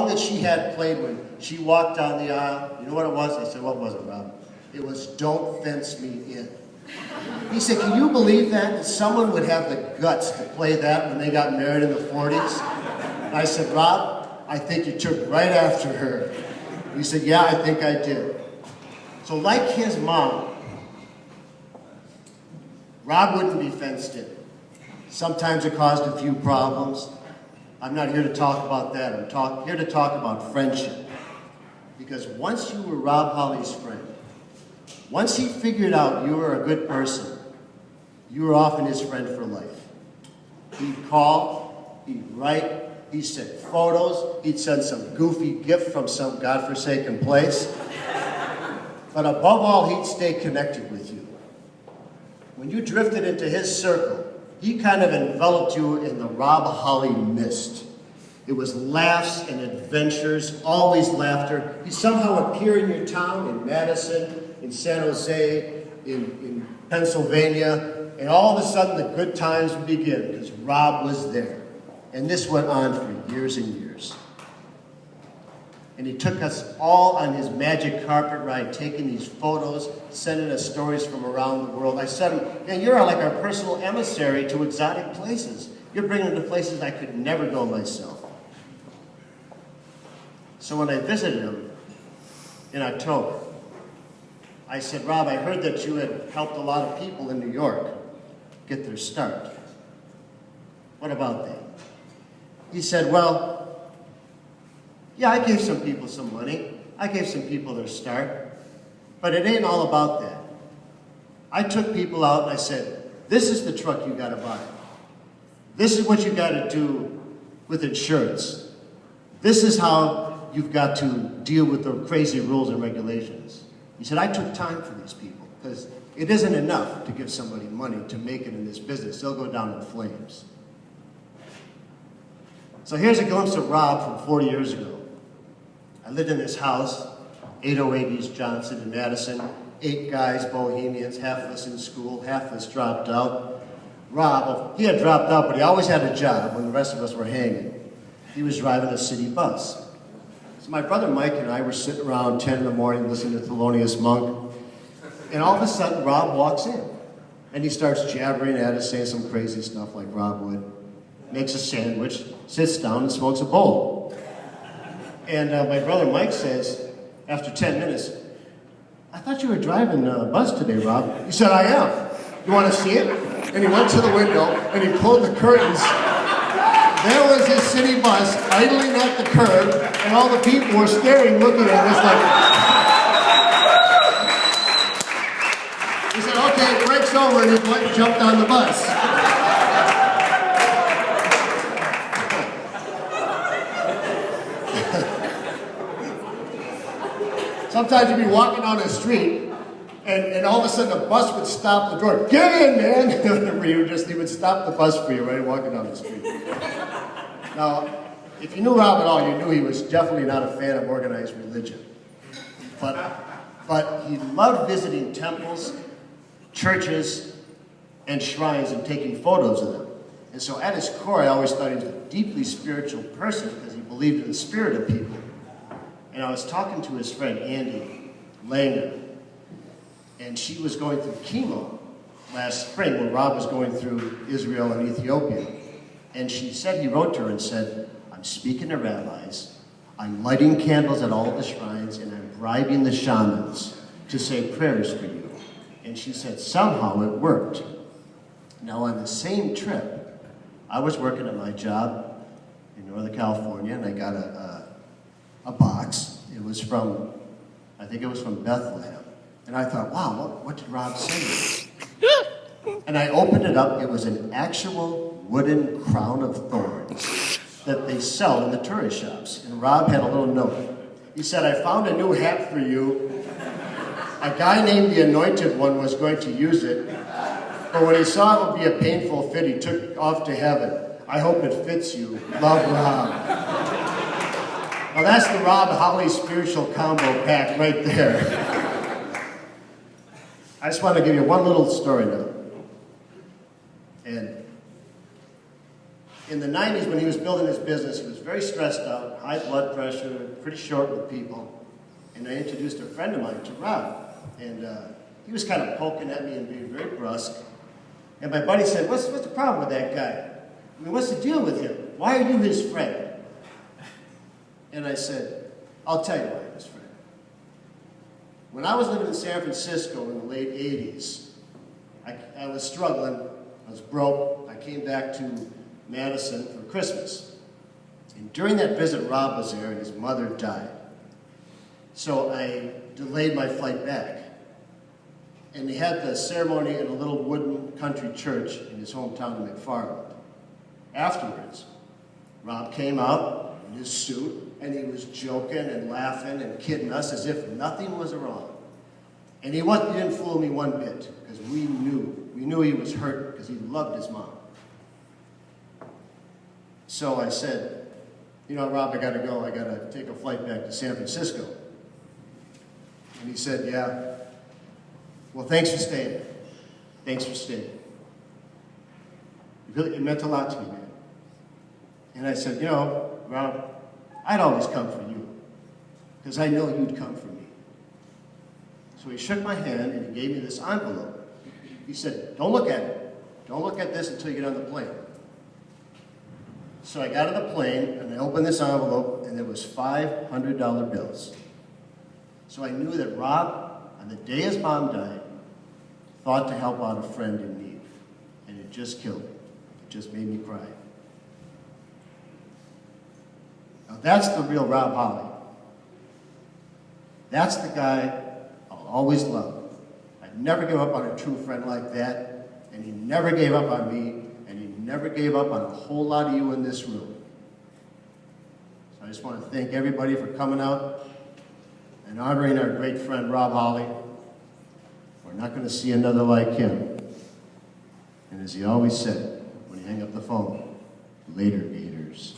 that she had played when she walked down the aisle, you know what it was? I said, what was it, Rob? It was "Don't Fence Me In." He said, can you believe that someone would have the guts to play that when they got married in the 40s? And I said, Rob, I think you took right after her. He said, yeah, I think I did. So like his mom, Rob wouldn't be fenced in. Sometimes it caused a few problems. I'm not here to talk about that. I'm here to talk about friendship. Because once you were Rob Holly's friend, once he figured out you were a good person, you were often his friend for life. He'd call, he'd write, he'd send photos, he'd send some goofy gift from some godforsaken place. But above all, he'd stay connected with you. When you drifted into his circle, he kind of enveloped you in the Rob Holly mist. It was laughs and adventures, always laughter. He'd somehow appear in your town, in Madison, in San Jose, in Pennsylvania, and all of a sudden the good times would begin because Rob was there. And this went on for years and years. And he took us all on his magic carpet ride, taking these photos, sending us stories from around the world. I said, man, you're like our personal emissary to exotic places. You're bringing me to places I could never go myself. So when I visited him in October, I said, Rob, I heard that you had helped a lot of people in New York get their start. What about that? He said, well, yeah, I gave some people some money. I gave some people their start. But it ain't all about that. I took people out and I said, this is the truck you gotta buy. This is what you gotta do with insurance. This is how you've got to deal with the crazy rules and regulations. He said, I took time for these people because it isn't enough to give somebody money to make it in this business. They'll go down in flames. So here's a glimpse of Rob from 40 years ago. I lived in this house, 808 East Johnson in Madison, 8 guys, bohemians, half of us in school, half of us dropped out. Rob, he had dropped out, but he always had a job when the rest of us were hanging. He was driving a city bus. So my brother Mike and I were sitting around 10 in the morning listening to Thelonious Monk, and all of a sudden Rob walks in, and he starts jabbering at us, saying some crazy stuff like Rob would, makes a sandwich, sits down and smokes a bowl. And my brother Mike says, after 10 minutes, I thought you were driving a bus today, Rob. He said, I am. You want to see it? And he went to the window and he pulled the curtains. There was his city bus idling at the curb, and all the people were staring, looking at us like. He said, okay, break's over, and he went and jumped on the bus. Sometimes you'd be walking down the street, and all of a sudden the bus would stop the door. Get in, man! He would stop the bus for you, right, walking down the street. Now, if you knew Rob at all, you knew he was definitely not a fan of organized religion. But he loved visiting temples, churches, and shrines and taking photos of them. And so at his core, I always thought he was a deeply spiritual person because he believed in the spirit of people. And I was talking to his friend, Andy Langer, and she was going through chemo last spring when Rob was going through Israel and Ethiopia. And she said, he wrote to her and said, I'm speaking to rabbis, I'm lighting candles at all the shrines, and I'm bribing the shamans to say prayers for you. And she said, somehow it worked. Now on the same trip, I was working at my job in Northern California, and I got a box. It was from, I think it was from Bethlehem. And I thought, wow, what did Rob say? And I opened it up. It was an actual wooden crown of thorns that they sell in the tourist shops. And Rob had a little note. He said, I found a new hat for you. A guy named the Anointed One was going to use it. But when he saw it would be a painful fit, he took it off to heaven. I hope it fits you. Love, Rob. Now that's the Rob Holly spiritual combo pack right there. I just want to give you one little story now. And In the 90s, when he was building his business, he was very stressed out, high blood pressure, pretty short with people. And I introduced a friend of mine to Rob. And he was kind of poking at me and being very brusque. And my buddy said, what's the problem with that guy? I mean, what's the deal with him? Why are you his friend? And I said, I'll tell you why I'm his friend. When I was living in San Francisco in the late 80s, I was struggling, I was broke. I came back to Madison for Christmas. And during that visit, Rob was there and his mother died. So I delayed my flight back. And they had the ceremony in a little wooden country church in his hometown of McFarland. Afterwards, Rob came out in his suit, and he was joking and laughing and kidding us as if nothing was wrong. And he didn't fool me one bit, because we knew he was hurt because he loved his mom. So I said, you know, Rob, I gotta go. I gotta take a flight back to San Francisco. And he said, yeah. Well, thanks for staying. Thanks for staying. It meant a lot to me, man. And I said, you know, Rob, I'd always come for you, because I know you'd come for me. So he shook my hand and he gave me this envelope. He said, don't look at it. Don't look at this until you get on the plane. So I got on the plane and I opened this envelope and there was $500 bills. So I knew that Rob, on the day his mom died, thought to help out a friend in need. And it just killed me. It just made me cry. Now that's the real Rob Halle. That's the guy I'll always love. I'd never give up on a true friend like that, and he never gave up on me, and he never gave up on a whole lot of you in this room. So I just want to thank everybody for coming out and honoring our great friend Rob Halle. We're not going to see another like him. And as he always said when he hung up the phone, later, Gators.